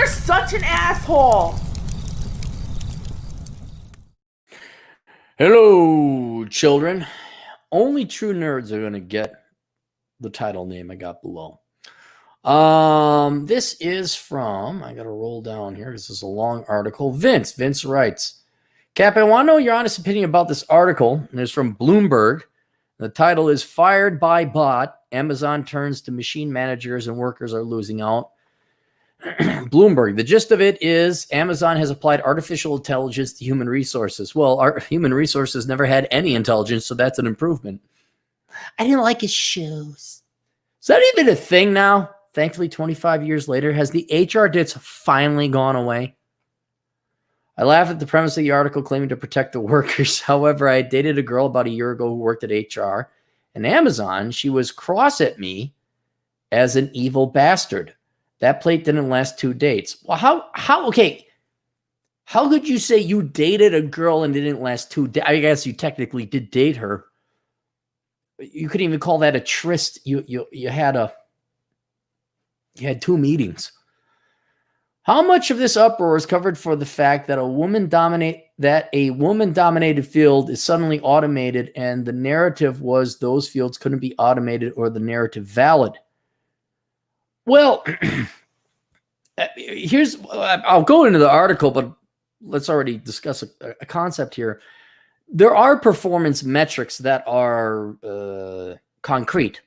You're such an asshole. Hello, children. Only true nerds are going to get the title name I got below. This is from, I got to roll down here because this is a long article. Vince writes, Cap, I want to know your honest opinion about this article. And it's from Bloomberg. The title is Fired by Bot. Amazon turns to machine managers and workers are losing out. Bloomberg. The gist of it is Amazon has applied artificial intelligence to human resources. Well, our human resources never had any intelligence, so that's an improvement. I didn't like his shoes. Is that even a thing now? Thankfully, 25 years later, has the HR ditch finally gone away? I laugh at the premise of the article claiming to protect the workers. However, I dated a girl about a year ago who worked at HR and Amazon. She was cross at me as an evil bastard. That plate didn't last 2 dates. Well, how could you say you dated a girl and it didn't last 2 days? I guess you technically did date her. You couldn't even call that a tryst. You had 2 meetings. How much of this uproar is covered for the fact that a woman-dominated field is suddenly automated, and the narrative was those fields couldn't be automated or the narrative valid? Well, I'll go into the article, but let's already discuss a concept here. There are performance metrics that are concrete.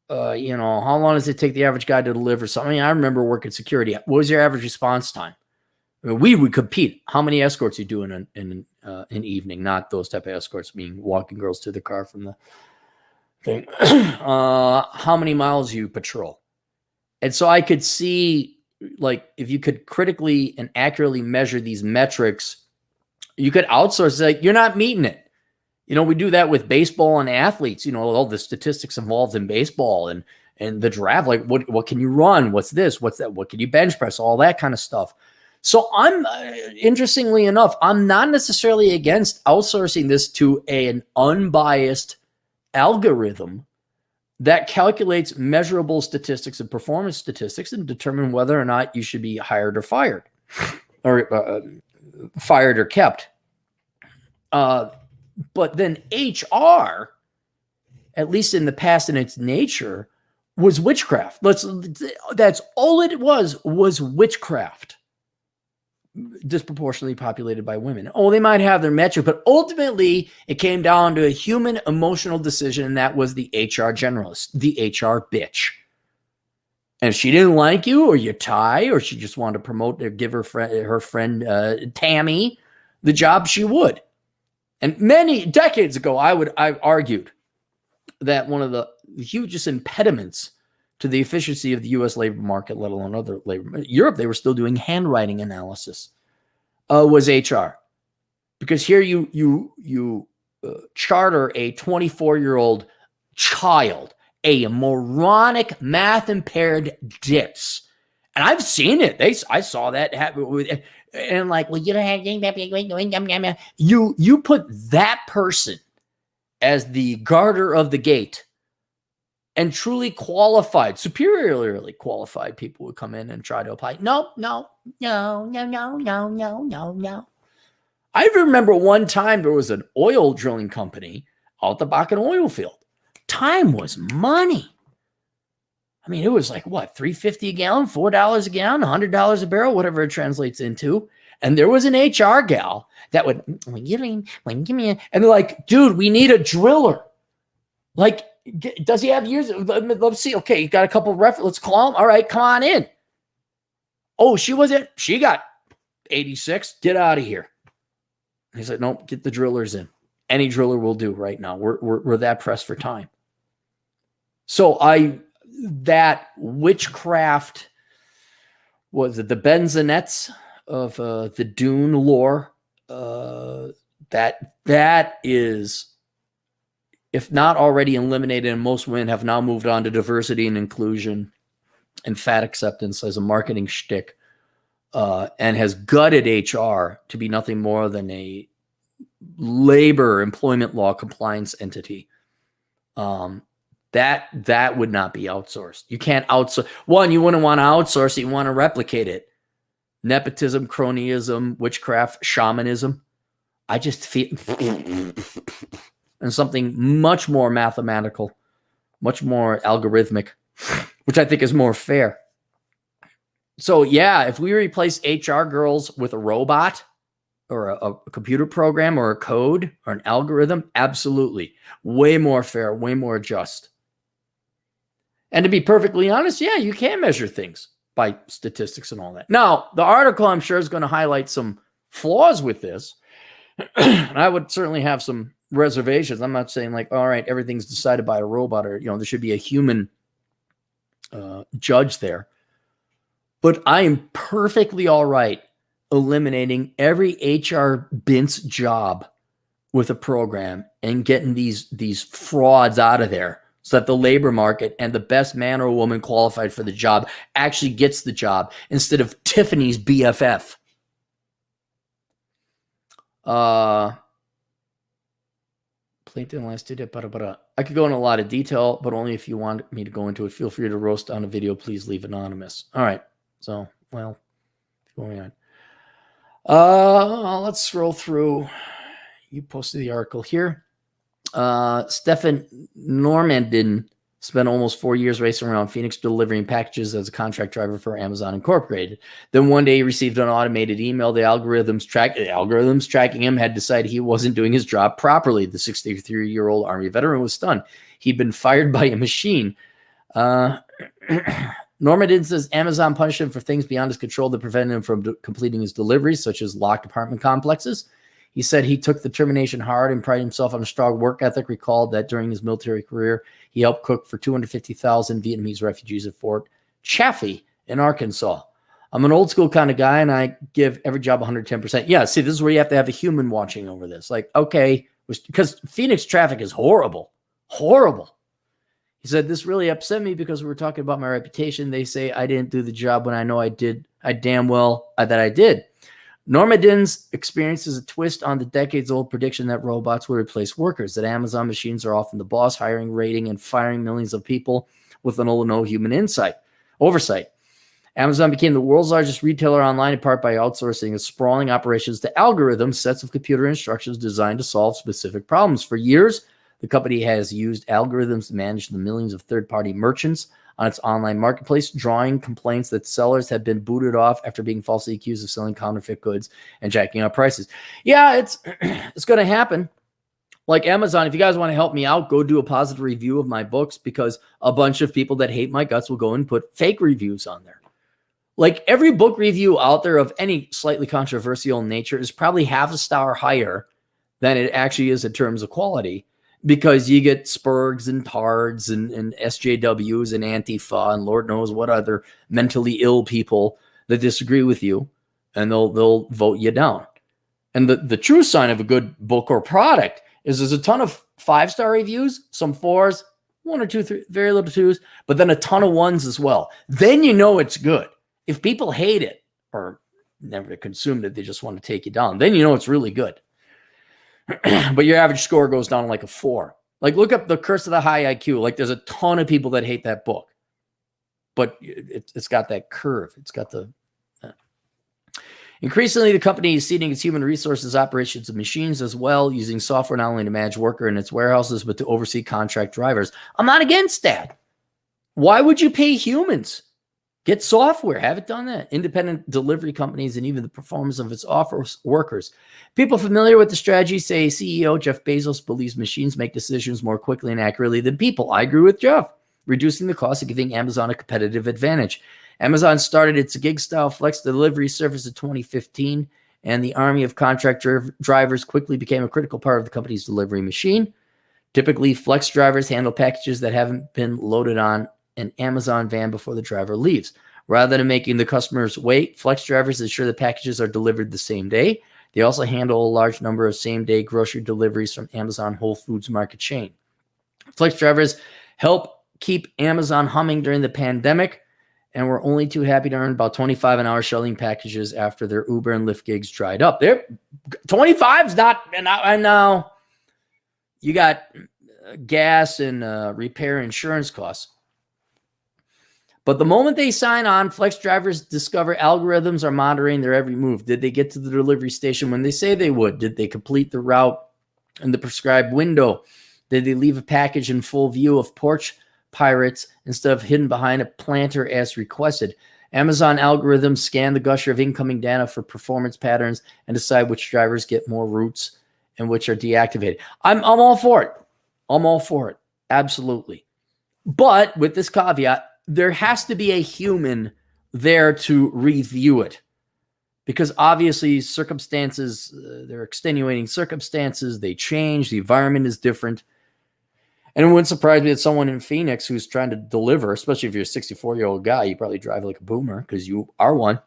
How long does it take the average guy to deliver something? I remember working security. What was your average response time? I mean, we would compete. How many escorts you do in an evening? Not those type of escorts, meaning walking girls to the car from the thing. How many miles you patrol? And so I could see, like, if you could critically and accurately measure these metrics, you could outsource. Like, you're not meeting it. We do that with baseball and athletes. All the statistics involved in baseball and the draft. Like, what can you run? What's this? What's that? What can you bench press? All that kind of stuff. So I'm, interestingly enough, I'm not necessarily against outsourcing this to an unbiased algorithm that calculates measurable statistics and performance statistics and determine whether or not you should be hired or fired, or fired or kept. But then HR, at least in the past in its nature, was witchcraft. That's all it was witchcraft. Disproportionately populated by women. Oh, they might have their metric, but ultimately it came down to a human emotional decision, and that was the HR generalist, the HR bitch. And if she didn't like you, or you tie, or she just wanted to promote or give her friend Tammy the job, she would. And many decades ago, I argued that one of the hugest impediments to the efficiency of the U.S. labor market, let alone other labor, Europe, they were still doing handwriting analysis, was HR. Because here you charter a 24-year-old child, a moronic, math-impaired ditz. And I've seen it. I saw that happen with, and like, well, you don't have, you put that person as the guarder of the gate, and truly qualified, superiorly qualified people would come in and try to apply. No. I remember one time there was an oil drilling company out the Bakken oil field. Time was money. I mean, it was like, what, $3.50 a gallon, $4 a gallon, $100 a barrel, whatever it translates into. And there was an HR gal that would, give me, and they're like, dude, we need a driller. Like, does he have years? Let's see. Okay, you got a couple of references. Let's call him. All right, come on in. Oh, she got 86. Get out of here. He's like, nope, get the drillers in. Any driller will do right now. We're that pressed for time. So that witchcraft, was it the Benzonettes of the Dune lore? That is, if not already eliminated, and most women have now moved on to diversity and inclusion and fat acceptance as a marketing shtick, and has gutted HR to be nothing more than a labor employment law compliance entity. That would not be outsourced. You can't outsource. One, you wouldn't want to outsource it. You want to replicate it. nepotism, cronyism, witchcraft, shamanism. I just feel and something much more mathematical, much more algorithmic, which I think is more fair. So yeah, if we replace HR girls with a robot or a computer program or a code or an algorithm, absolutely. Way more fair, way more just. And to be perfectly honest, yeah, you can measure things by statistics and all that. Now, the article, I'm sure, is going to highlight some flaws with this. And I would certainly have some reservations. I'm not saying like, all right, everything's decided by a robot or, there should be a human judge there. But I am perfectly all right eliminating every HR bince job with a program and getting these frauds out of there so that the labor market and the best man or woman qualified for the job actually gets the job instead of Tiffany's BFF. Plankton last did it, I could go into a lot of detail, but only if you want me to go into it. Feel free to roast on a video. Please leave anonymous. All right. So, well, going on. Let's scroll through. You posted the article here. Stefan Normandin spent almost 4 years racing around Phoenix delivering packages as a contract driver for Amazon Incorporated. Then one day he received an automated email. The algorithms tracking him had decided he wasn't doing his job properly. The 63-year-old Army veteran was stunned. He'd been fired by a machine. Normandin says Amazon punished him for things beyond his control that prevented him from completing his deliveries, such as locked apartment complexes. He said he took the termination hard and prided himself on a strong work ethic. Recalled that during his military career, he helped cook for 250,000 Vietnamese refugees at Fort Chaffee in Arkansas. I'm an old school kind of guy, and I give every job 110%. Yeah, see, this is where you have to have a human watching over this. Like, okay, because Phoenix traffic is horrible. Horrible. He said, this really upset me because we were talking about my reputation. They say I didn't do the job when I know I did. I damn well that I did. Normandin's experience is a twist on the decades-old prediction that robots will replace workers, that Amazon machines are often the boss, hiring, rating, and firing millions of people with little or no human oversight. Amazon became the world's largest retailer online in part by outsourcing its sprawling operations to algorithms, sets of computer instructions designed to solve specific problems. For years, the company has used algorithms to manage the millions of third-party merchants on its online marketplace, drawing complaints that sellers have been booted off after being falsely accused of selling counterfeit goods and jacking up prices. Yeah, it's going to happen. Like Amazon, if you guys want to help me out, go do a positive review of my books, because a bunch of people that hate my guts will go and put fake reviews on there. Like every book review out there of any slightly controversial nature is probably half a star higher than it actually is in terms of quality, because you get Spurgs and Tards and SJWs and Antifa and Lord knows what other mentally ill people that disagree with you, and they'll vote you down. And the true sign of a good book or product is there's a ton of 5-star reviews, some 4s, 1 or 2, 3, very little 2s, but then a ton of 1s as well. Then you know it's good. If people hate it or never consumed it, they just want to take you down, then you know it's really good. But your average score goes down like a 4. Like look up The Curse of the High IQ. Like there's a ton of people that hate that book, but it's got that curve. It's got the increasingly the company is seeding its human resources operations of machines as well, using software not only to manage worker in its warehouses, but to oversee contract drivers. I'm not against that. Why would you pay humans? Get software. Have it done that. Independent delivery companies and even the performance of its workers. People familiar with the strategy say CEO Jeff Bezos believes machines make decisions more quickly and accurately than people. I agree with Jeff, reducing the cost and giving Amazon a competitive advantage. Amazon started its gig-style flex delivery service in 2015, and the army of contract drivers quickly became a critical part of the company's delivery machine. Typically, flex drivers handle packages that haven't been loaded on an Amazon van before the driver leaves. Rather than making the customers wait, flex drivers ensure the packages are delivered the same day. They also handle a large number of same-day grocery deliveries from Amazon Whole Foods market chain. Flex drivers help keep Amazon humming during the pandemic, and were only too happy to earn about $25 an hour shelling packages after their Uber and Lyft gigs dried up. 25's not, and now you got gas and repair insurance costs. But the moment they sign on, flex drivers discover algorithms are monitoring their every move. Did they get to the delivery station when they say they would? Did they complete the route in the prescribed window? Did they leave a package in full view of porch pirates instead of hidden behind a planter as requested? Amazon algorithms scan the gusher of incoming data for performance patterns and decide which drivers get more routes and which are deactivated. I'm all for it. I'm all for it. Absolutely. But with this caveat, there has to be a human there to review it, because obviously circumstances, they're extenuating circumstances, they change, the environment is different. And it wouldn't surprise me that someone in Phoenix who's trying to deliver, especially if you're a 64-year-old guy, you probably drive like a boomer because you are one.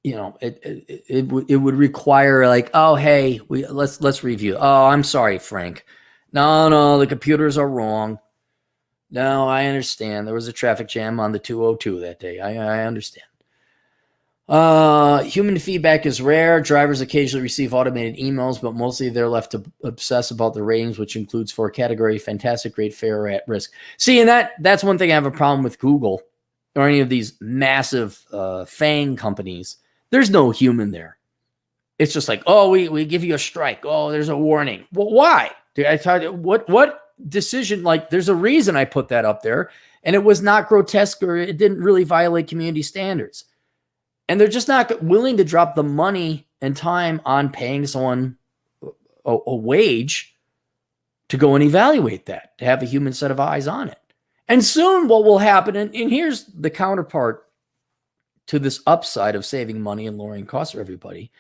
It would require like, oh, hey, let's review. Oh, I'm sorry, Frank. No, the computers are wrong. No, I understand. There was a traffic jam on the 202 that day. I understand. Human feedback is rare. Drivers occasionally receive automated emails, but mostly they're left to obsess about the ratings, which includes 4 categories: fantastic, great, fair, or at risk. See, and that's one thing I have a problem with Google or any of these massive FANG companies. There's no human there. It's just like, oh, we give you a strike. Oh, there's a warning. Well, why? Did I tell you what decision? Like, there's a reason I put that up there, and it was not grotesque or it didn't really violate community standards. And they're just not willing to drop the money and time on paying someone a wage to go and evaluate that, to have a human set of eyes on it. And soon what will happen, and here's the counterpart to this upside of saving money and lowering costs for everybody.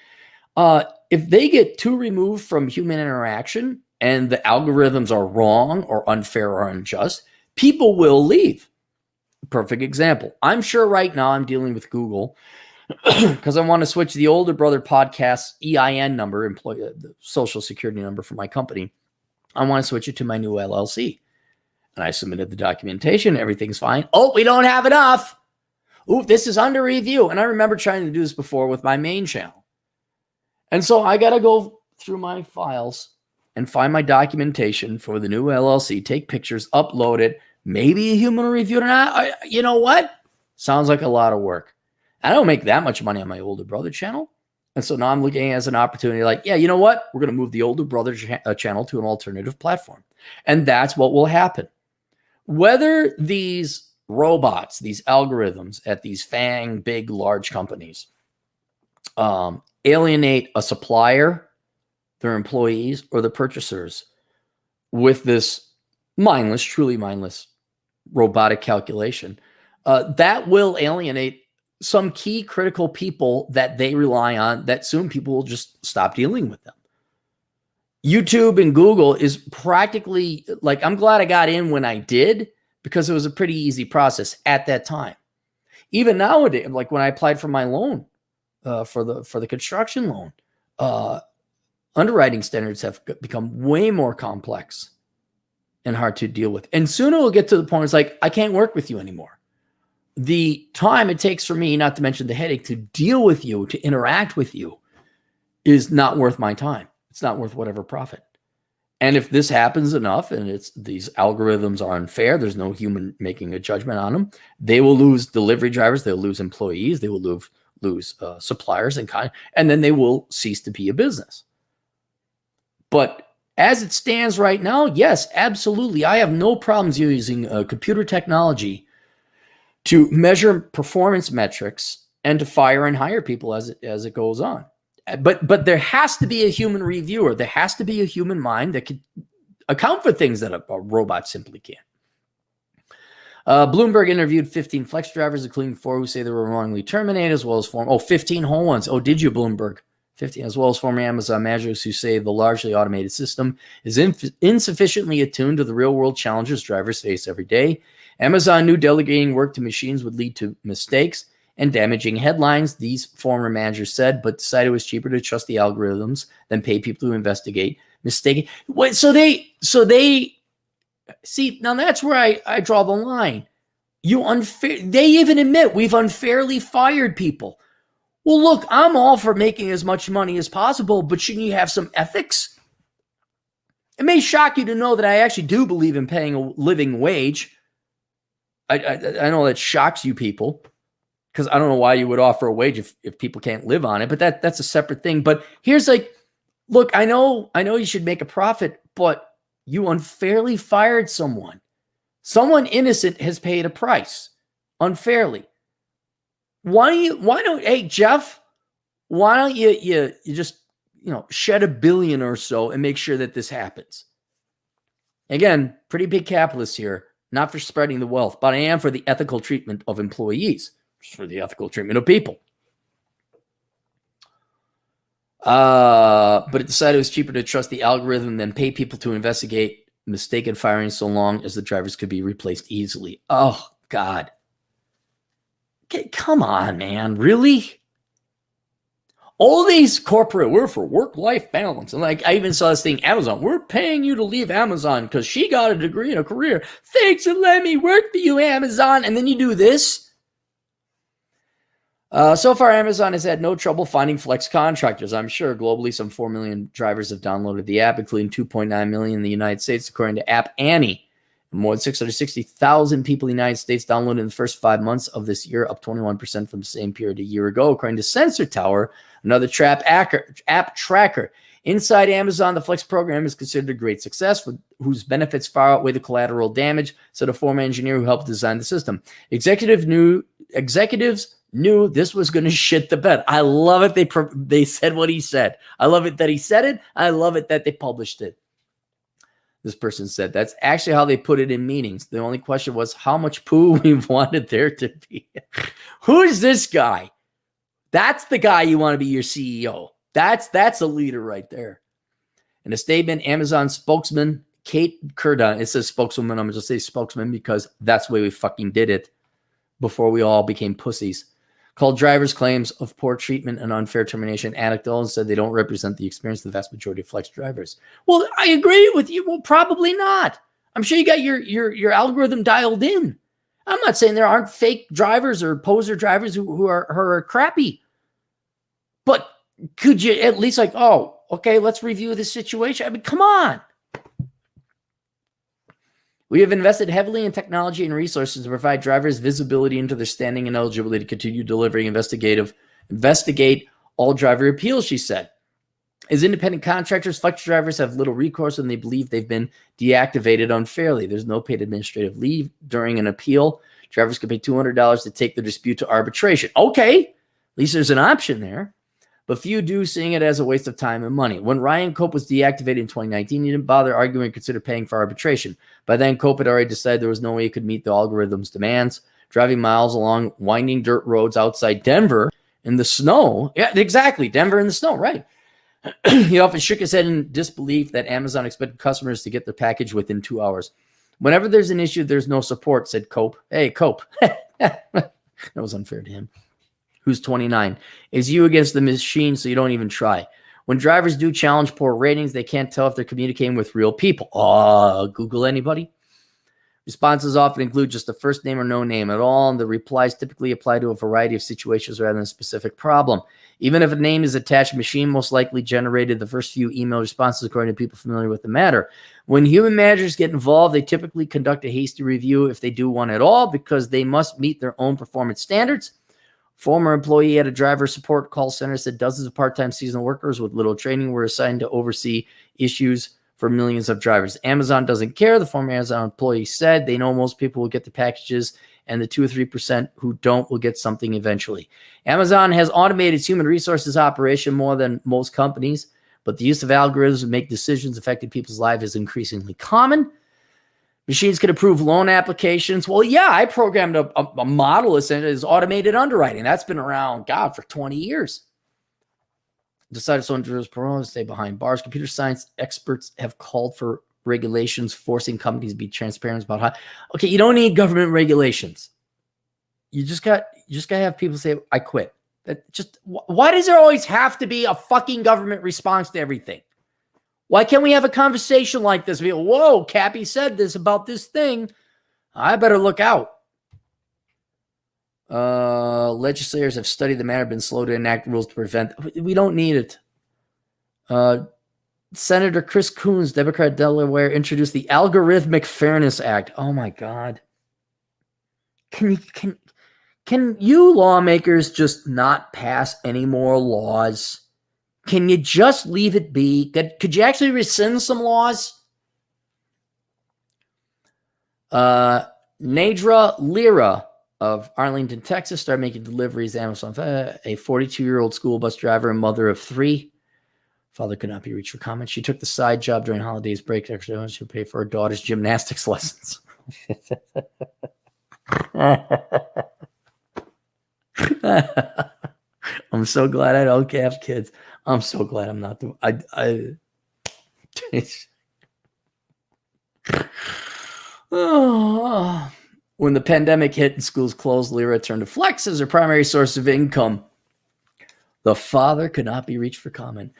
If they get too removed from human interaction and the algorithms are wrong or unfair or unjust, people will leave. Perfect example. I'm sure right now I'm dealing with Google because I want to switch the Older Brother podcast EIN number, the social security number for my company. I want to switch it to my new LLC. And I submitted the documentation. Everything's fine. Oh, we don't have enough. Ooh, this is under review. And I remember trying to do this before with my main channel. And so I got to go through my files and find my documentation for the new LLC, take pictures, upload it. Maybe a human will review it or not. You know what? Sounds like a lot of work. I don't make that much money on my Older Brother channel. And so now I'm looking at it as an opportunity like, yeah, you know what? We're going to move the Older Brother channel to an alternative platform. And that's what will happen. Whether these robots, these algorithms at these FANG, big, large companies alienate a supplier, their employees, or the purchasers with this mindless, truly mindless robotic calculation, that will alienate some key critical people that they rely on, that soon people will just stop dealing with them. YouTube and Google is practically like, I'm glad I got in when I did, because it was a pretty easy process at that time. Even nowadays, like when I applied for my loan, for the construction loan, underwriting standards have become way more complex and hard to deal with. And soon it will get to the point it's like, I can't work with you anymore. The time it takes for me, not to mention the headache, to deal with you, to interact with you, is not worth my time. It's not worth whatever profit. And if this happens enough and these algorithms are unfair, there's no human making a judgment on them, they will lose delivery drivers, they'll lose employees, they will lose suppliers and then they will cease to be a business. But as it stands right now, yes, absolutely. I have no problems using computer technology to measure performance metrics and to fire and hire people as it goes on. But there has to be a human reviewer. There has to be a human mind that can account for things that a robot simply can't. Bloomberg interviewed 15 flex drivers, including 4 who say they were wrongly terminated, as well as 15 whole ones. Oh, did you, Bloomberg? 15, as well as former Amazon managers who say the largely automated system is insufficiently attuned to the real-world challenges drivers face every day. Amazon knew delegating work to machines would lead to mistakes and damaging headlines, these former managers said, but decided it was cheaper to trust the algorithms than pay people to investigate mistakes. So they see, now that's where I draw the line. They even admit we've unfairly fired people. Well, look, I'm all for making as much money as possible, but shouldn't you have some ethics? It may shock you to know that I actually do believe in paying a living wage. I know that shocks you people, because I don't know why you would offer a wage if people can't live on it, but that's a separate thing. But here's like, look, I know you should make a profit, but you unfairly fired someone. Someone innocent has paid a price unfairly. Hey, Jeff, why don't you just, shed $1 billion or so and make sure that this happens? Again, pretty big capitalist here, not for spreading the wealth, but I am for the ethical treatment of employees, for the ethical treatment of people. But it decided it was cheaper to trust the algorithm than pay people to investigate mistaken firing so long as the drivers could be replaced easily. Oh, God. Okay, come on, man. Really? All these corporate, we're for work-life balance. And like, I even saw this thing, Amazon, we're paying you to leave Amazon because she got a degree and a career. Thanks for letting me work for you, Amazon. And then you do this. So far, Amazon has had no trouble finding flex contractors. I'm sure globally, some 4 million drivers have downloaded the app, including 2.9 million in the United States, according to App Annie. More than 660,000 people in the United States downloaded in the first 5 months of this year, up 21% from the same period a year ago, according to Sensor Tower, another app tracker. Inside Amazon, the Flex program is considered a great success, whose benefits far outweigh the collateral damage, said a former engineer who helped design the system. Executives knew this was going to shit the bed. I love it. They said what he said. I love it that he said it. I love it that they published it. This person said that's actually how they put it in meetings. The only question was how much poo we wanted there to be. Who is this guy? That's the guy you want to be your CEO. That's a leader right there. In a statement, Amazon spokesman Kate Kurda, it says spokeswoman, I'm going to just say spokesman because that's the way we fucking did it before we all became pussies, called drivers' claims of poor treatment and unfair termination anecdotal and said they don't represent the experience of the vast majority of flex drivers. Well, I agree with you. Well, probably not. I'm sure you got your algorithm dialed in. I'm not saying there aren't fake drivers or poser drivers who are crappy. But could you at least like, oh, okay, let's review this situation? I mean, come on. We have invested heavily in technology and resources to provide drivers visibility into their standing and eligibility to continue delivering investigate all driver appeals, she said. As independent contractors, flex drivers have little recourse when they believe they've been deactivated unfairly. There's no paid administrative leave during an appeal. Drivers can pay $200 to take the dispute to arbitration. Okay, at least there's an option there. But few do, seeing it as a waste of time and money. When Ryan Cope was deactivated in 2019, he didn't bother arguing or consider paying for arbitration. By then, Cope had already decided there was no way he could meet the algorithm's demands. Driving miles along winding dirt roads outside Denver in the snow. Yeah, exactly. Denver in the snow, right. He often shook his head in disbelief that Amazon expected customers to get their package within 2 hours. Whenever there's an issue, there's no support, said Cope. Hey, Cope. That was unfair to him. Who's 29, is you against the machine, so you don't even try. When drivers do challenge poor ratings, they can't tell if they're communicating with real people. Google anybody? Responses often include just the first name or no name at all, and the replies typically apply to a variety of situations rather than a specific problem. Even if a name is attached, machine most likely generated the first few email responses according to people familiar with the matter. When human managers get involved, they typically conduct a hasty review if they do one at all because they must meet their own performance standards. Former employee at a driver support call center said dozens of part-time seasonal workers with little training were assigned to oversee issues for millions of drivers. Amazon doesn't care. The former Amazon employee said they know most people will get the packages and the 2 or 3% who don't will get something eventually. Amazon has automated its human resources operation more than most companies, but the use of algorithms to make decisions affecting people's lives is increasingly common. Machines can approve loan applications. Well, yeah, I programmed a model as automated underwriting. That's been around, God, for 20 years. Decided someone to parole stay behind bars. Computer science experts have called for regulations forcing companies to be transparent about how. Okay, you don't need government regulations. You just got to have people say, "I quit." Why does there always have to be a fucking government response to everything? Why can't we have a conversation like this? Whoa, Cappy said this about this thing. I better look out. Legislators have studied the matter, been slow to enact rules to prevent. We don't need it. Senator Chris Coons, Democrat Delaware, introduced the Algorithmic Fairness Act. Oh, my God. Can you lawmakers just not pass any more laws? Can you just leave it be? Could you actually rescind some laws? Nadra Lira of Arlington, Texas, started making deliveries to Amazon. A 42-year-old school bus driver and mother of 3. Father could not be reached for comment. She took the side job during holidays break. Extra she would pay for her daughter's gymnastics lessons. I'm so glad I don't have kids. I'm so glad I'm not the. When the pandemic hit and schools closed, Lyra turned to Flex as her primary source of income. The father could not be reached for comment.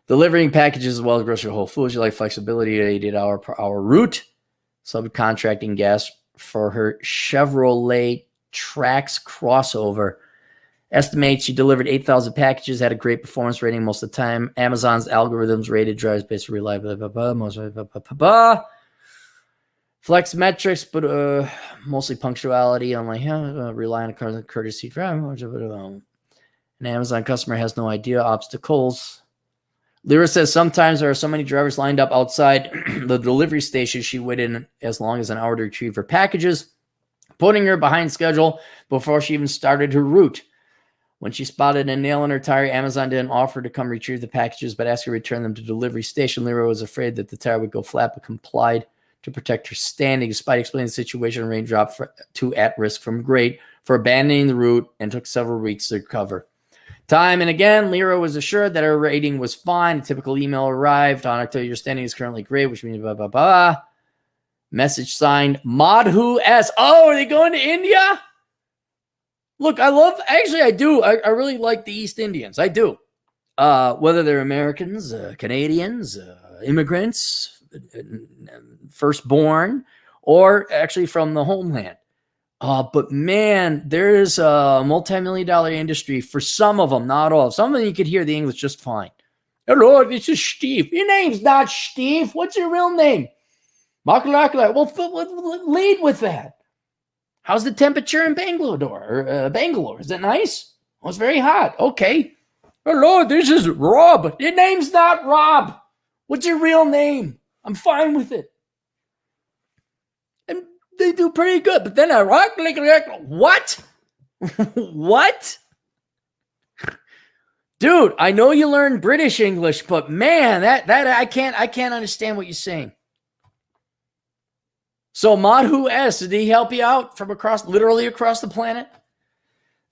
Delivering packages as well as grocery Whole Foods. You like flexibility at 88 per hour route. Subcontracting gas for her Chevrolet Trax crossover. Estimates she delivered 8,000 packages, had a great performance rating most of the time. Amazon's algorithms rated drivers based on reliability. Flex metrics, but mostly punctuality. I'm like, rely on a courtesy driver. An Amazon customer has no idea. Obstacles. Lyra says sometimes there are so many drivers lined up outside the delivery station, she waited as long as an hour to retrieve her packages, putting her behind schedule before she even started her route. When she spotted a nail in her tire, Amazon didn't offer to come retrieve the packages, but asked her to return them to the delivery station. Lyra was afraid that the tire would go flat, but complied to protect her standing. Despite explaining the situation, rain dropped to at risk from great for abandoning the route and took several weeks to recover. Time and again, Lyra was assured that her rating was fine. A typical email arrived on October. Your standing is currently great, which means blah, blah, blah. Message signed Madhu S. Oh, are they going to India? Look, I do. I really like the East Indians. I do. Whether they're Americans, Canadians, immigrants, firstborn, or actually from the homeland. But man, there's a multi-million-dollar industry for some of them, not all. Some of them you could hear the English just fine. Hello, this is Steve. Your name's not Steve. What's your real name? Well, lead with that. How's the temperature in Bangalore? Is it nice? Oh, it's very hot. Okay. Hello, this is Rob. Your name's not Rob. What's your real name? I'm fine with it. And they do pretty good. But then I rock like what? What? Dude, I know you learned British English, but man, that I can't understand what you're saying. So Madhu S, did he help you out from literally across the planet?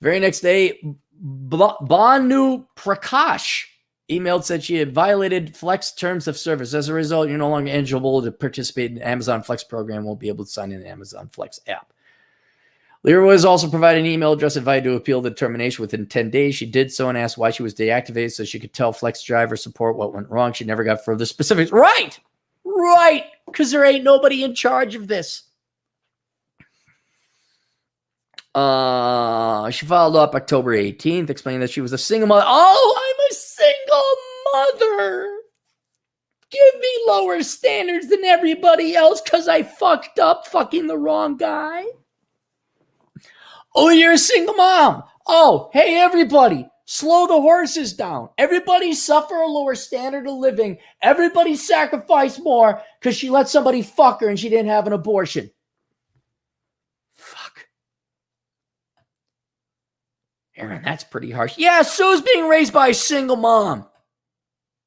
Very next day, Banu Prakash emailed, said she had violated Flex terms of service. As a result, you're no longer eligible to participate in the Amazon Flex program. Won't be able to sign in the Amazon Flex app. Lyra was also provided an email address invited to appeal the determination within 10 days. She did so and asked why she was deactivated so she could tell Flex driver support what went wrong. She never got further specifics. Right. Because there ain't nobody in charge of this. She followed up October 18th, explaining that she was a single mother. Oh, I'm a single mother. Give me lower standards than everybody else because I fucked up fucking the wrong guy. Oh, you're a single mom. Oh, hey, everybody. Slow the horses down. Everybody suffer a lower standard of living. Everybody sacrifice more because she let somebody fuck her and she didn't have an abortion. Fuck. Aaron, that's pretty harsh. Yeah, Sue's being raised by a single mom.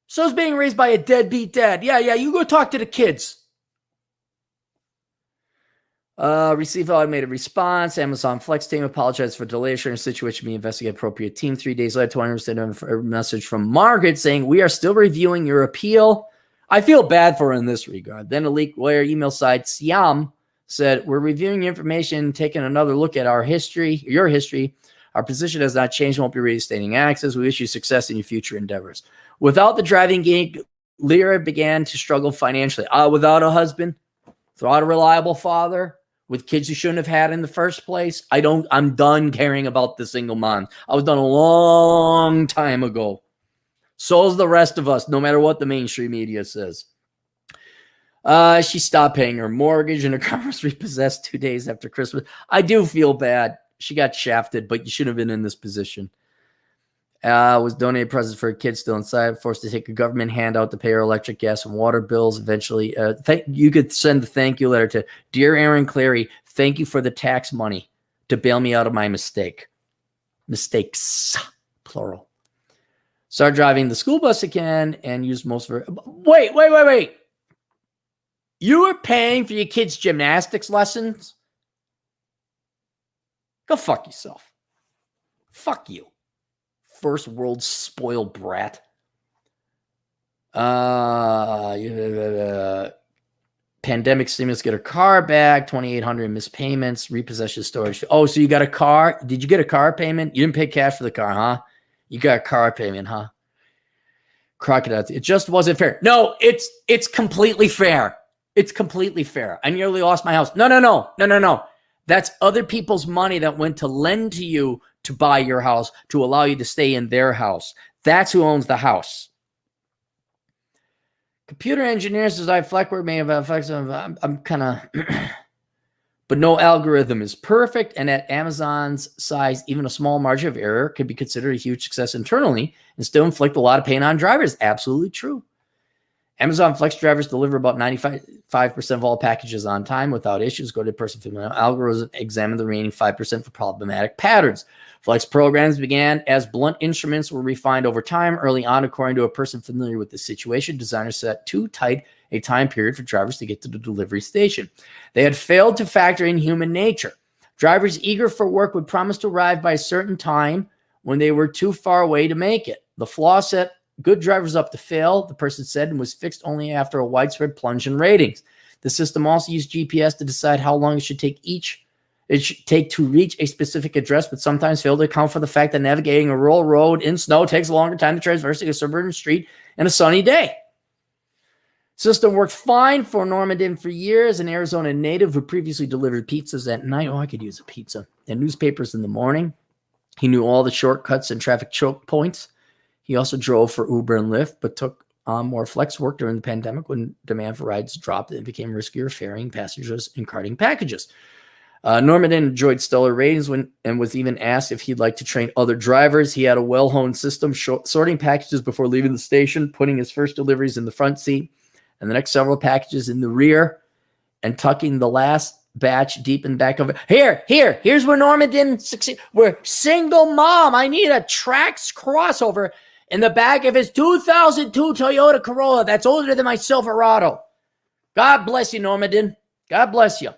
Sue's being raised by a deadbeat dad. Yeah, you go talk to the kids. Received automated response. Amazon Flex team apologized for delay. Assuring situation be investigated appropriate team. 3 days later, 20% a message from Margaret saying, we are still reviewing your appeal. I feel bad for her in this regard. Then a leaked lawyer email site, Siam, said, we're reviewing your information, taking another look at your history. Our position has not changed, won't be reinstating access. We wish you success in your future endeavors. Without the driving gig, Lyra began to struggle financially. Without a husband, without a reliable father, with kids you shouldn't have had in the first place. I'm done caring about the single mom. I was done a long time ago. So is the rest of us, no matter what the mainstream media says. She stopped paying her mortgage and her car was repossessed 2 days after Christmas. I do feel bad. She got shafted, but you shouldn't have been in this position. Was donated presents for a kid still inside, forced to take a government handout to pay her electric, gas, and water bills. Eventually, you could send a thank you letter to Dear Aaron Clary. Thank you for the tax money to bail me out of my mistake. Mistakes, plural. Start driving the school bus again and use most of her. Wait. You were paying for your kids' gymnastics lessons? Go fuck yourself. Fuck you. First world spoiled brat. Pandemic stimulus, get her car back, $2,800 missed payments, repossession storage. Oh, so you got a car? Did you get a car payment? You didn't pay cash for the car, huh? You got a car payment, huh? Crocodile. It just wasn't fair. No, it's completely fair. It's completely fair. I nearly lost my house. No. That's other people's money that went to lend to you to buy your house, to allow you to stay in their house. That's who owns the house. Computer engineers design Fleckwork may have effects on, I'm kind of, but no algorithm is perfect. And at Amazon's size, even a small margin of error could be considered a huge success internally and still inflict a lot of pain on drivers. Absolutely true. Amazon Flex drivers deliver about 95% of all packages on time without issues. Go to person familiar algorithm, examine the remaining 5% for problematic patterns. Flex programs began as blunt instruments were refined over time. Early on, according to a person familiar with the situation, designers set too tight a time period for drivers to get to the delivery station. They had failed to factor in human nature. Drivers eager for work would promise to arrive by a certain time when they were too far away to make it. The flaw set good drivers up to fail, the person said, and was fixed only after a widespread plunge in ratings. The system also used GPS to decide how long it should take to reach a specific address, but sometimes failed to account for the fact that navigating a rural road in snow takes a longer time than traversing a suburban street in a sunny day. System worked fine for Normandy for years. An Arizona native who previously delivered pizzas at night. Oh, I could use a pizza. And newspapers in the morning. He knew all the shortcuts and traffic choke points. He also drove for Uber and Lyft, but took on more flex work during the pandemic when demand for rides dropped and it became riskier ferrying passengers and carting packages. Norman enjoyed stellar ratings and was even asked if he'd like to train other drivers. He had a well-honed system, sorting packages before leaving the station, putting his first deliveries in the front seat, and the next several packages in the rear, and tucking the last batch deep in back of it. Here's where Norman didn't succeed. We're single mom. I need a Trax crossover in the back of his 2002 Toyota Corolla that's older than my Silverado. God bless you, Normandy. God bless you.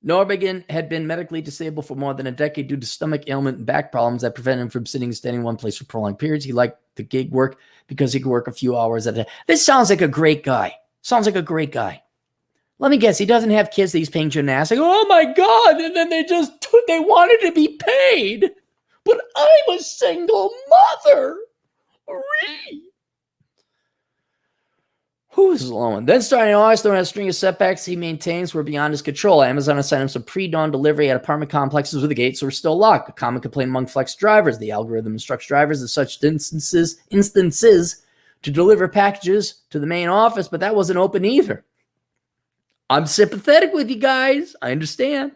Norbigan had been medically disabled for more than a decade due to stomach ailment and back problems that prevented him from sitting and standing in one place for prolonged periods. He liked the gig work because he could work a few hours at a day. This sounds like a great guy. Let me guess, he doesn't have kids that he's paying gymnastics. Oh my God. And then they wanted to be paid. But I'm a single mother. Who is alone? Then starting in August, there a string of setbacks he maintains were beyond his control. Amazon assigned him some pre-dawn delivery at apartment complexes where the gates were still locked. A common complaint among flex drivers. The algorithm instructs drivers in such instances to deliver packages to the main office, but that wasn't open either. I'm sympathetic with you guys. I understand.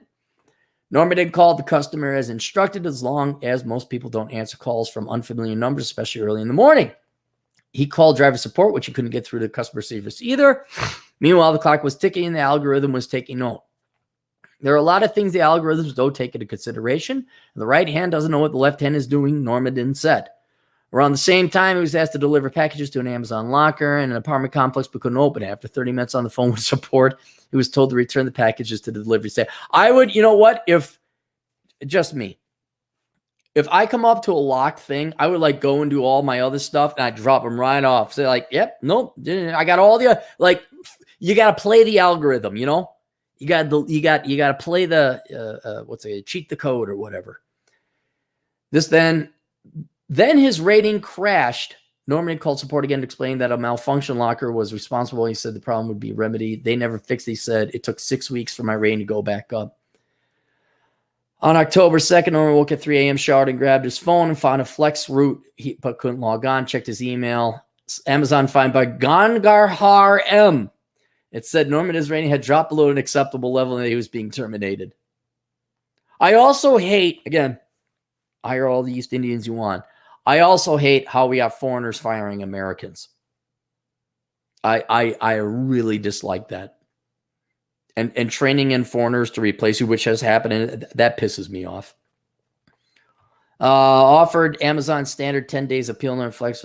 Norman called the customer as instructed, as long as most people don't answer calls from unfamiliar numbers, especially early in the morning. He called driver support, which he couldn't get through to customer service either. Meanwhile, the clock was ticking and the algorithm was taking note. There are a lot of things the algorithms don't take into consideration. And the right hand doesn't know what the left hand is doing, Norman said. Around the same time, he was asked to deliver packages to an Amazon locker in an apartment complex, but couldn't open it. After 30 minutes on the phone with support, he was told to return the packages to the delivery staff. I would, you know what, if I come up to a locked thing, I would like go and do all my other stuff and I drop them right off. Say like, yep, nope, I got all the, like, you got to play the algorithm, you know, you got to play the, cheat the code or whatever. Then his rating crashed. Norman called support again to explain that a malfunction locker was responsible. He said the problem would be remedied. They never fixed it. He said it took 6 weeks for my rating to go back up. On October 2nd, Norman woke at 3 a.m., showered and grabbed his phone and found a flex route, but couldn't log on. Checked his email. Amazon find by Gangarhar M. It said Norman his rating had dropped below an acceptable level and he was being terminated. I also hate, again, hire all the East Indians you want. I also hate how we have foreigners firing Americans. I really dislike that. And training in foreigners to replace you, which has happened, and that pisses me off. Offered Amazon standard 10 days appeal and flex.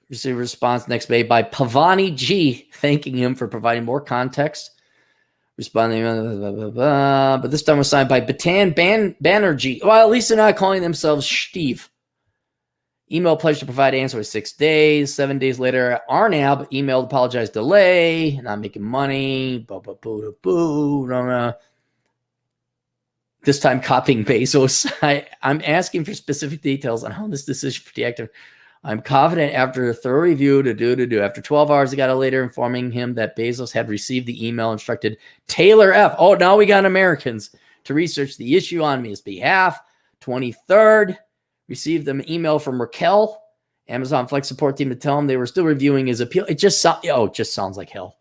Received a response next day by Pavani G, thanking him for providing more context. Responding, but this time was signed by Batan Banerjee. Well, at least they're not calling themselves Steve. Email pledged to provide answer in 6 days. 7 days later, Arnab emailed apologized delay, not making money. This time copying Bezos. I'm asking for specific details on how this decision for deactivate. I'm confident after a thorough review to do. After 12 hours, I got a letter informing him that Bezos had received the email, instructed Taylor F. Oh, now we got Americans to research the issue on his behalf. 23rd, received an email from Raquel, Amazon Flex support team, to tell him they were still reviewing his appeal. It just sounds like hell.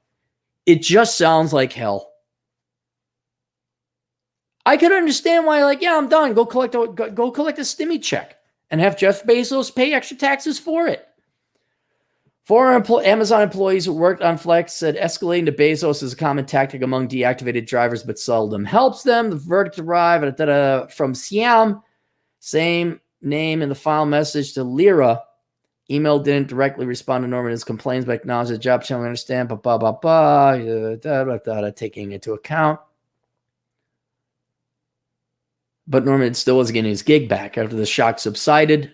It just sounds like hell. I could understand why, like, yeah, I'm done. Go collect a stimmy check. And have Jeff Bezos pay extra taxes for it. Former Amazon employees who worked on Flex said escalating to Bezos is a common tactic among deactivated drivers, but seldom helps them. The verdict arrived from Siam, same name in the file message to Lyra. Email didn't directly respond to Norman's complaints, but acknowledged the job channel. Understand, taking into account. But Norman still wasn't getting his gig back. After the shock subsided,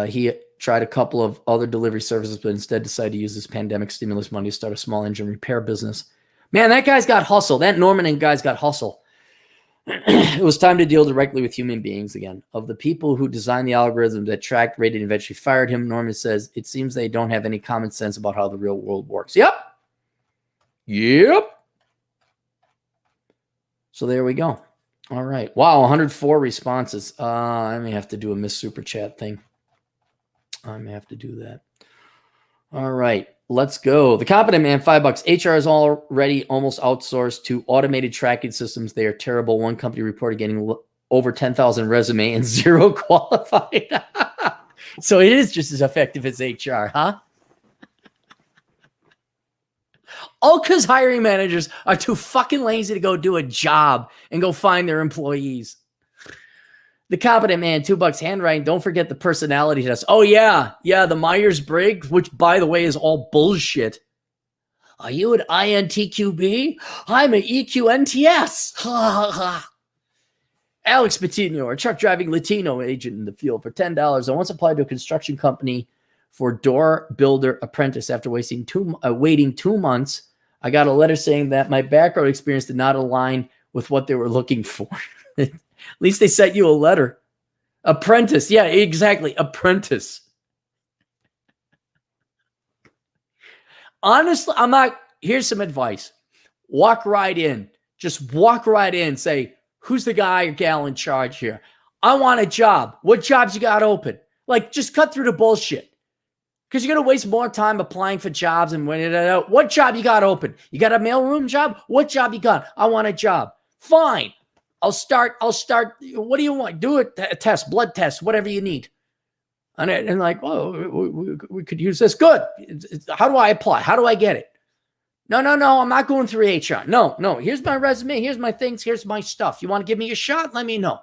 he tried a couple of other delivery services, but instead decided to use this pandemic stimulus money to start a small engine repair business. Man, that guy's got hustle. That Norman and guy's got hustle. It was time to deal directly with human beings again. Of the people who designed the algorithm that tracked, rated, and eventually fired him, Norman says, it seems they don't have any common sense about how the real world works. Yep. So there we go. All right. Wow, 104 responses. I may have to do a Miss Super Chat thing. I may have to do that. All right. Let's go. The Competent Man, $5. HR is already almost outsourced to automated tracking systems. They are terrible. One company reported getting over 10,000 resume and 0 qualified. So it is just as effective as HR, huh? All because hiring managers are too fucking lazy to go do a job and go find their employees. The Competent Man, $2. Handwriting. Don't forget the personality test. Oh, yeah. Yeah, the Myers-Briggs, which, by the way, is all bullshit. Are you an INTQB? I'm an EQNTS. Alex Patino, a truck driving Latino agent in the field for $10. I once applied to a construction company for door builder apprentice. After waiting 2 months, I got a letter saying that my background experience did not align with what they were looking for. At least they sent you a letter. Apprentice. Yeah, exactly. Apprentice. Honestly, here's some advice. Walk right in. Just walk right in. Say, who's the guy or gal in charge here? I want a job. What jobs you got open? Like, just cut through the bullshit. Because you're going to waste more time applying for jobs and what job you got open? You got a mailroom job? What job you got? I want a job. Fine. I'll start. What do you want? Do a test, blood test, whatever you need. And like, oh, we could use this. Good. How do I apply? How do I get it? No. I'm not going through HR. No. Here's my resume. Here's my things. Here's my stuff. You want to give me a shot? Let me know.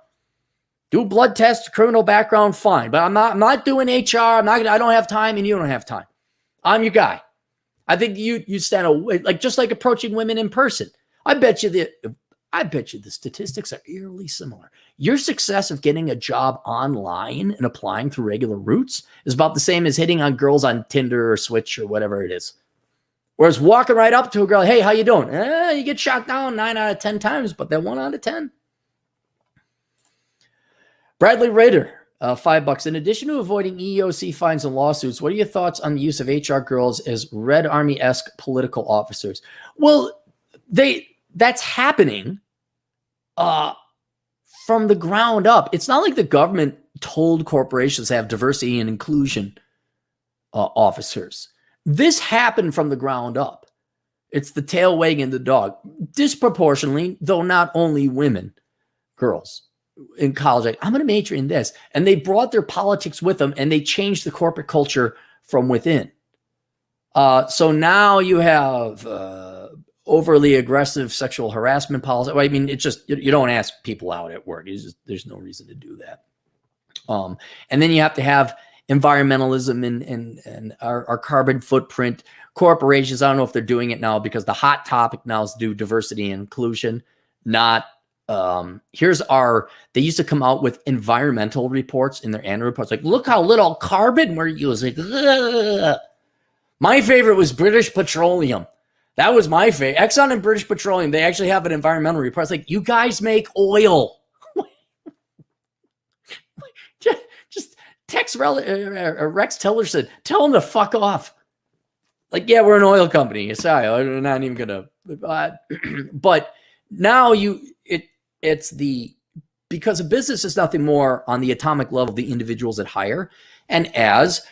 Do blood test, criminal background, fine. But I'm not doing HR. I don't have time, and you don't have time. I'm your guy. I think you stand away, just like approaching women in person. I bet you the statistics are eerily similar. Your success of getting a job online and applying through regular routes is about the same as hitting on girls on Tinder or Switch or whatever it is. Whereas walking right up to a girl, hey, how you doing? You get shot down 9 out of 10 times, but then 1 out of 10. Bradley Rader, $5. In addition to avoiding EEOC fines and lawsuits, what are your thoughts on the use of HR girls as Red Army-esque political officers? Well, that's happening from the ground up. It's not like the government told corporations to have diversity and inclusion officers. This happened from the ground up. It's the tail wagging the dog. Disproportionately, though not only women, girls in college, like, I'm going to major in this. And they brought their politics with them, and they changed the corporate culture from within. So now you have overly aggressive sexual harassment policy. Well, I mean, it's just, you don't ask people out at work. There's no reason to do that. And then you have to have environmentalism and our carbon footprint. Corporations, I don't know if they're doing it now, because the hot topic now is to do diversity and inclusion. Not they used to come out with environmental reports in their annual reports. Like, look how little carbon we're using. Ugh. My favorite was British Petroleum. That was my favorite. Exxon and British Petroleum, they actually have an environmental report. It's like, you guys make oil. Just text Rex Tillerson. Tell him to fuck off. Like, yeah, we're an oil company. Sorry, we're not even going to. But now because a business is nothing more on the atomic level of the individuals that hire. And as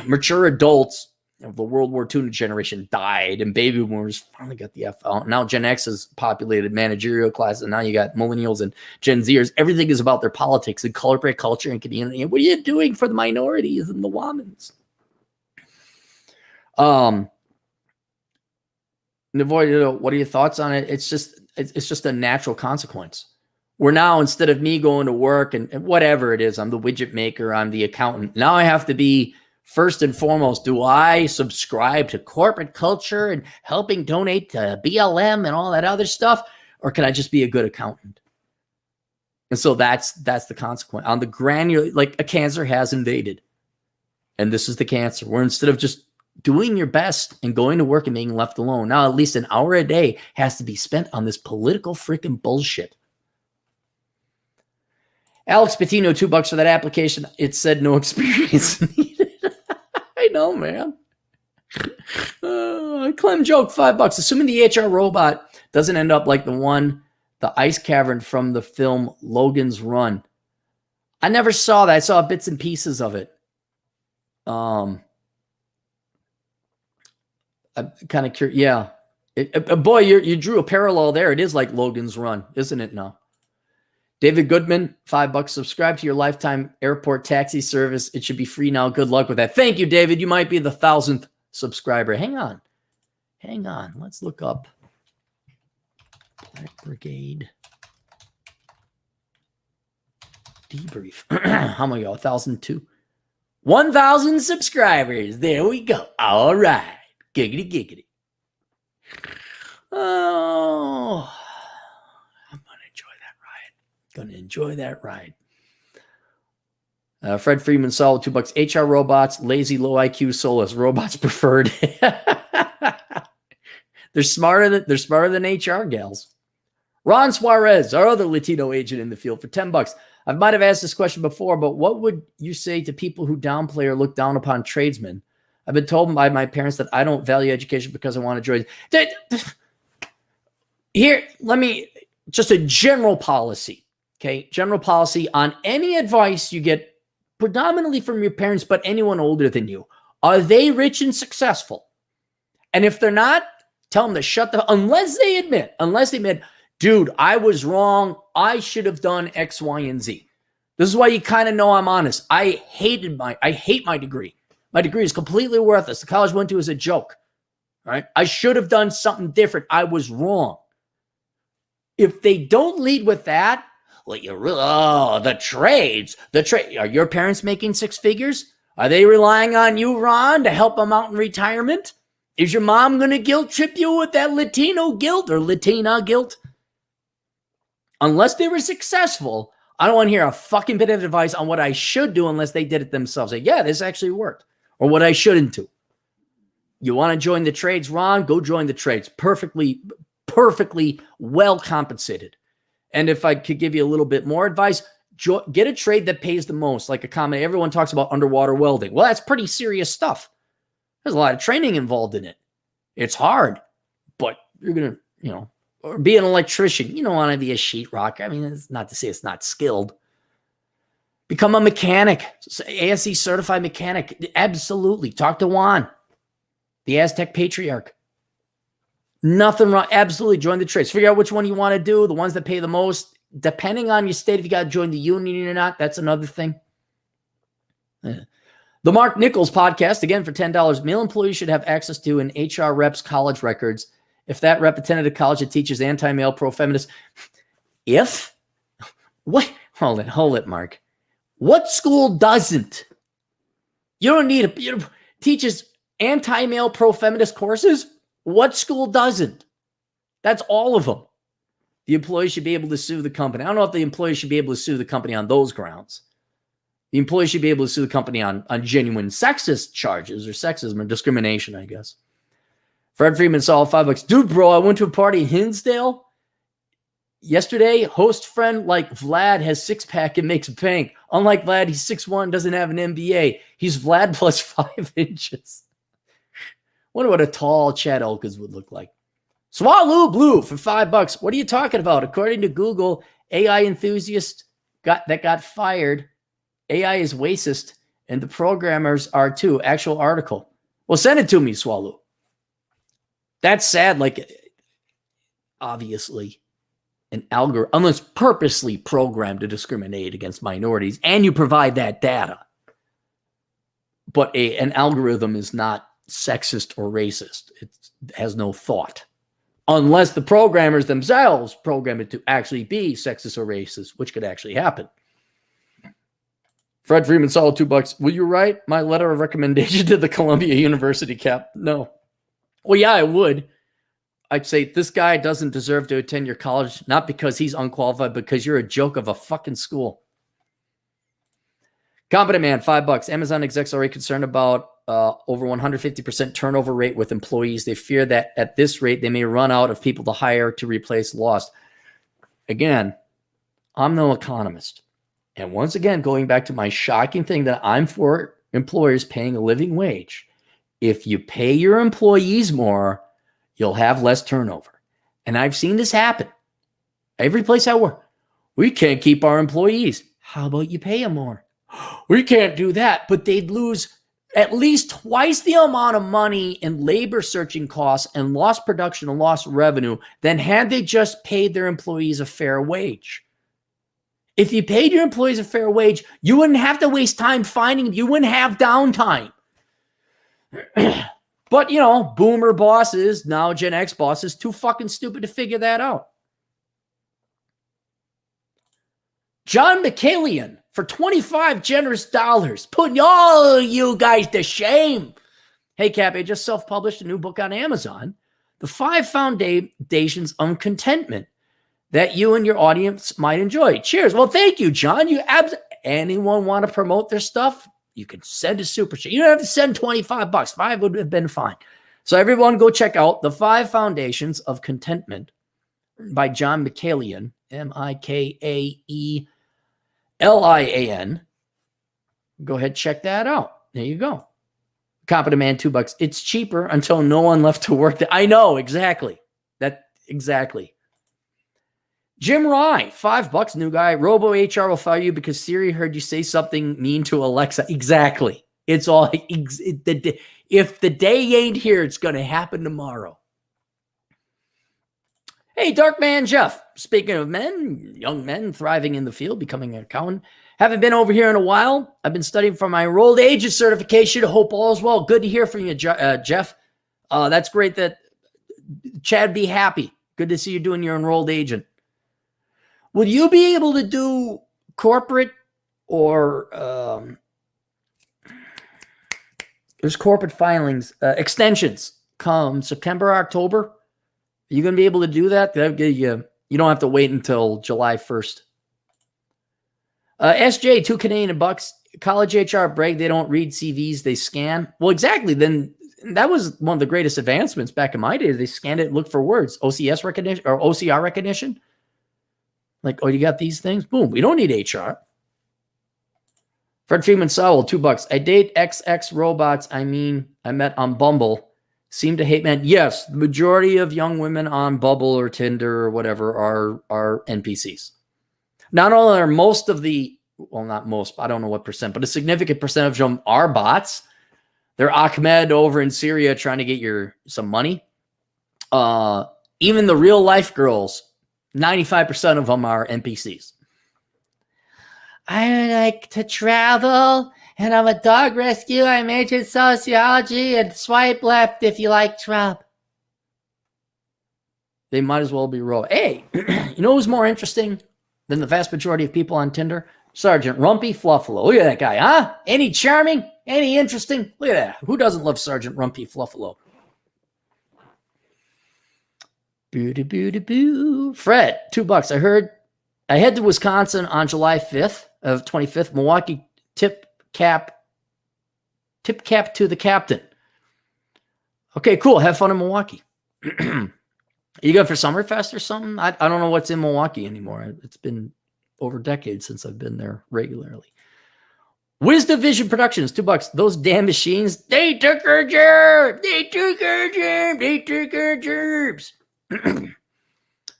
mature adults of the World War II generation died and baby boomers finally got the F out. Now Gen X has populated managerial classes, and now you got millennials and Gen Zers. Everything is about their politics and corporate culture and community. And what are you doing for the minorities and the womans? Navoy, what are your thoughts on it? It's just a natural consequence. Where now, instead of me going to work and whatever it is, I'm the widget maker, I'm the accountant. Now I have to be, first and foremost, do I subscribe to corporate culture and helping donate to BLM and all that other stuff? Or can I just be a good accountant? And so that's the consequence. On the granular, like, a cancer has invaded. And this is the cancer, where instead of just doing your best and going to work and being left alone, now at least an hour a day has to be spent on this political freaking bullshit. Alex Patino, $2 for that application. It said no experience needed. I know, man. Clem joke, $5. Assuming the HR robot doesn't end up like the ice cavern from the film Logan's Run. I never saw that. I saw bits and pieces of it. I'm kind of curious. Yeah. Boy, you drew a parallel there. It is like Logan's Run, isn't it now? David Goodman, $5. Subscribe to your lifetime airport taxi service. It should be free now. Good luck with that. Thank you, David. You might be the 1,000th subscriber. Hang on. Let's look up Black Brigade debrief. How many go? 1,002. 1,000 subscribers. There we go. All right. Giggity. Oh, I'm going to enjoy that ride. Fred Freeman, solid $2. HR robots, lazy, low IQ, soulless. Robots preferred. They're smarter than HR gals. Ron Suarez, our other Latino agent in the field, for $10. I might have asked this question before, but what would you say to people who downplay or look down upon tradesmen? I've been told by my parents that I don't value education because I want to join. Here, just a general policy. Okay, general policy on any advice you get predominantly from your parents, but anyone older than you. Are they rich and successful? And if they're not, tell them to shut the, unless they admit, dude, I was wrong. I should have done X, Y, and Z. This is why you kind of know I'm honest. I hate my degree. My degree is completely worthless. The college I went to is a joke. All right. I should have done something different. I was wrong. If they don't lead with that, well, the trades. Are your parents making six figures? Are they relying on you, Ron, to help them out in retirement? Is your mom going to guilt trip you with that Latino guilt or Latina guilt? Unless they were successful, I don't want to hear a fucking bit of advice on what I should do unless they did it themselves. Like, yeah, this actually worked. Or what I shouldn't do. You want to join the trades, Ron? Go join the trades. Perfectly well compensated. And if I could give you a little bit more advice, get a trade that pays the most, like a common. Everyone talks about underwater welding. Well, that's pretty serious stuff. There's a lot of training involved in it. It's hard, but you're going to, or be an electrician. You don't want to be a sheetrocker. I mean, it's not to say it's not skilled. Become a mechanic, ASE certified mechanic. Absolutely. Talk to Juan, the Aztec patriarch. Nothing wrong. Absolutely. Join the trades. Figure out which one you want to do, the ones that pay the most. Depending on your state, if you got to join the union or not, that's another thing. Yeah. The Mark Nichols podcast, again, for $10. Male employees should have access to an HR rep's college records. If that rep attended a college that teaches anti-male, pro-feminist. If? What? Hold it, Mark. What school doesn't? You don't need teaches anti-male, pro-feminist courses? What school doesn't? That's all of them. The employee should be able to sue the company. I don't know if the employee should be able to sue the company on those grounds. The employee should be able to sue the company on genuine sexist charges or sexism or discrimination, I guess. Fred Freeman saw $5. Dude, bro, I went to a party in Hinsdale yesterday. Host friend like Vlad has six-pack and makes bank. Unlike Vlad, he's 6'1", doesn't have an MBA. He's Vlad plus 5 inches. Wonder what a tall Chad Elkins would look like. Swallow Blue for $5. What are you talking about? According to Google, AI enthusiast got fired. AI is racist, and the programmers are too. Actual article. Well, send it to me, Swallow. That's sad. Like, obviously, an algorithm, unless purposely programmed to discriminate against minorities, and you provide that data. But an algorithm is not sexist or racist. It has no thought. Unless the programmers themselves program it to actually be sexist or racist, which could actually happen. Fred Freeman saw $2. Will you write my letter of recommendation to the Columbia University cap? No. Well, yeah, I would. I'd say this guy doesn't deserve to attend your college, not because he's unqualified, because you're a joke of a fucking school. Competent Man, $5. Amazon execs are already concerned about over 150% turnover rate with employees. They fear that at this rate, they may run out of people to hire to replace lost. Again, I'm no economist. And once again, going back to my shocking thing that I'm for employers paying a living wage. If you pay your employees more, you'll have less turnover. And I've seen this happen. Every place I work, we can't keep our employees. How about you pay them more? We can't do that, but they'd lose at least twice the amount of money in labor searching costs and lost production and lost revenue than had they just paid their employees a fair wage. If you paid your employees a fair wage, you wouldn't have to waste time finding them. You wouldn't have downtime. But, you know, boomer bosses, now Gen X bosses, too fucking stupid to figure that out. John McCallion for $25 generous dollars, putting all you guys to shame. Hey, Cap, I just self-published a new book on Amazon, The 5 Foundations of Contentment that you and your audience might enjoy. Cheers. Well, thank you, John. Anyone want to promote their stuff? You can send a super chat. You don't have to send $25. 5 would have been fine. So everyone go check out The 5 Foundations of Contentment by John McCallion, McCallian. Go ahead, check that out. There you go. Competent Man, $2. It's cheaper until no one left to work. I know, exactly. Exactly. Jim Rye, $5, new guy. Robo HR will fire you because Siri heard you say something mean to Alexa. Exactly. It's all, if the day ain't here, it's going to happen tomorrow. Hey, Dark Man Jeff. Speaking of men, young men thriving in the field, becoming an accountant. Haven't been over here in a while. I've been studying for my enrolled agent certification. Hope all is well. Good to hear from you, Jeff. That's great that Chad be happy. Good to see you doing your enrolled agent. Will you be able to do corporate or there's corporate filings, extensions come September, October? Are you going to be able to do that? You don't have to wait until July 1st. SJ, $2 College HR brag they don't read CVs, they scan. Well, exactly. Then that was one of the greatest advancements back in my day. They scanned it and looked for words. OCS recognition or OCR recognition. Like, oh, you got these things? Boom. We don't need HR. Fred Freeman Sowell, $2. I date XX robots. I met on Bumble. seem to hate men. Yes, the majority of young women on Bubble or Tinder or whatever are NPCs. Not only are most of the, well, not most, I don't know what percent, but a significant percentage of them are bots. They're Ahmed over in Syria trying to get some money. Even the real life girls, 95% of them are NPCs. I like to travel, and I'm a dog rescue. I majored in sociology, and swipe left if you like Trump. They might as well be raw. Hey, you know who's more interesting than the vast majority of people on Tinder? Sergeant Rumpy Fluffalo. Look at that guy, huh? Ain't he charming? Ain't he interesting? Look at that. Who doesn't love Sergeant Rumpy Fluffalo? Boo. Fred, $2. I head to Wisconsin on July 5th of 25th. Milwaukee tip cap to the captain. Okay, cool. Have fun in Milwaukee. You go for Summerfest or something? I don't know what's in Milwaukee anymore. It's been over decades since I've been there regularly. Wisdom Vision Productions, $2. Those damn machines, they took our germs.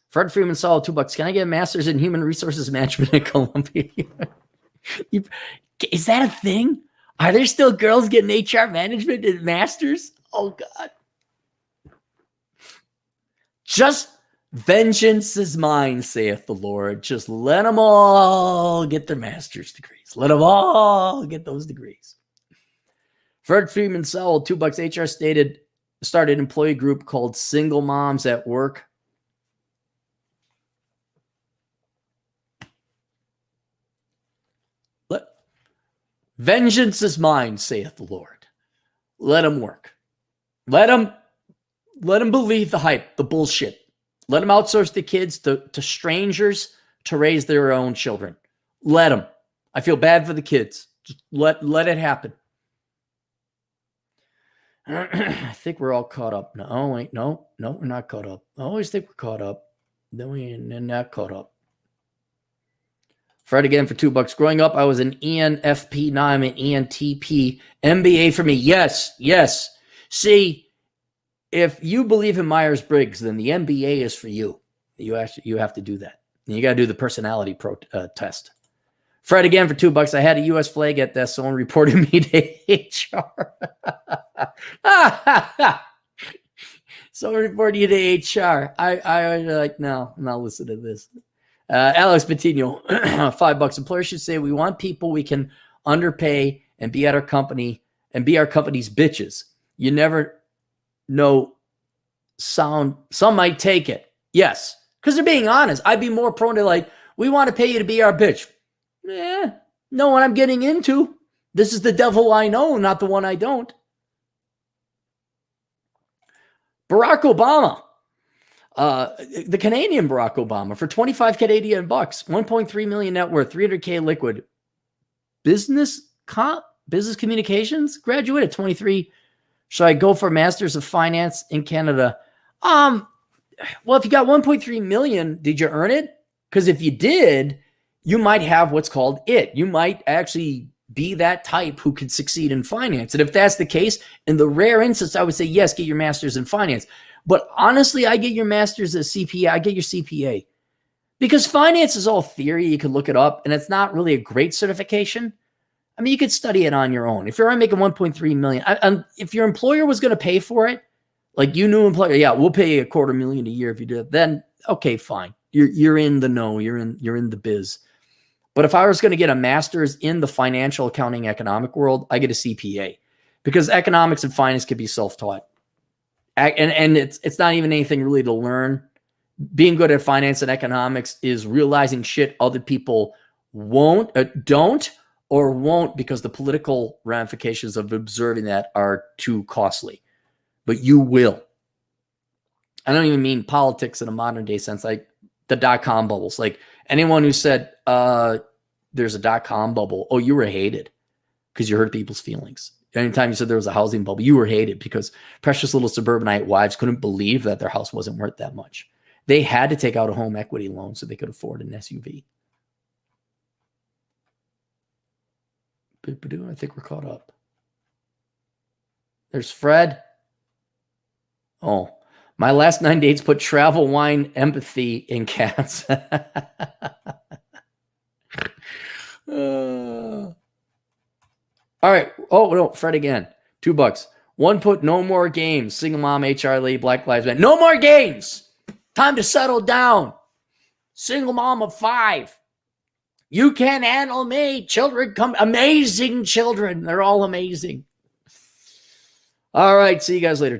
Fred Freeman Saul, $2. Can I get a master's in human resources management at Columbia? Is that a thing? Are there still girls getting HR management and masters? Oh, God. Just vengeance is mine, saith the Lord. Just let them all get their master's degrees. Let them all get those degrees. Fred Freeman Sowell, $2. HR started an employee group called Single Moms at Work. Vengeance is mine, saith the Lord. Let them work. Let them believe the hype, the bullshit. Let them outsource the kids to strangers to raise their own children. Let them. I feel bad for the kids. Just let it happen. I think we're all caught up. No, oh, wait, no, we're not caught up. I always think we're caught up. Then we're not caught up. Fred again for $2. Growing up, I was an ENFP. Now I'm an ENTP. MBA for me. Yes. See, if you believe in Myers-Briggs, then the MBA is for you. You have to do that. And you got to do the personality test. Fred again for $2. I had a U.S. flag at that. Someone reported me to HR. Someone reported you to HR. I was like, no, I'm not listening to this. Alex Patino, $5. Employers should say we want people we can underpay and be at our company and be our company's bitches. You never know. Some might take it. Yes, because they're being honest. I'd be more prone to like, we want to pay you to be our bitch. Know what I'm getting into. This is the devil I know, not the one I don't. Barack Obama. The Canadian Barack Obama for 25 Canadian bucks, 1.3 million net worth, 300K liquid. Business communications graduate at 23. Should I go for Masters of Finance in Canada? Well, if you got 1.3 million, did you earn it? Because if you did, you might have what's called it. You might actually be that type who could succeed in finance. And if that's the case, in the rare instance, I would say, yes, get your master's in finance. But honestly, I get your master's as CPA. I get your CPA. Because finance is all theory. You can look it up, and it's not really a great certification. I mean, you could study it on your own. If you're already making 1.3 million, if your employer was going to pay for it, like you knew employer, yeah, we'll pay you $250,000 a year if you do it. Then okay, fine. You're in the know. You're in the biz. But if I was going to get a master's in the financial accounting economic world, I get a CPA because economics and finance can be self-taught. And it's not even anything really to learn. Being good at finance and economics is realizing shit other people won't because the political ramifications of observing that are too costly. But you will. I don't even mean politics in a modern day sense, like the dot-com bubbles. Like anyone who said there's a dot-com bubble, oh, you were hated because you hurt people's feelings. Anytime you said there was a housing bubble, you were hated because precious little suburbanite wives couldn't believe that their house wasn't worth that much. They had to take out a home equity loan so they could afford an SUV. I think we're caught up. There's Fred. Oh, my last 9 dates put travel, wine, empathy in cats. All right. Oh, no, Fred again. $2. One put no more games. Single mom, HR lead, Black Lives Matter. No more games. Time to settle down. Single mom of 5. You can't handle me. Children come. Amazing children. They're all amazing. All right. See you guys later.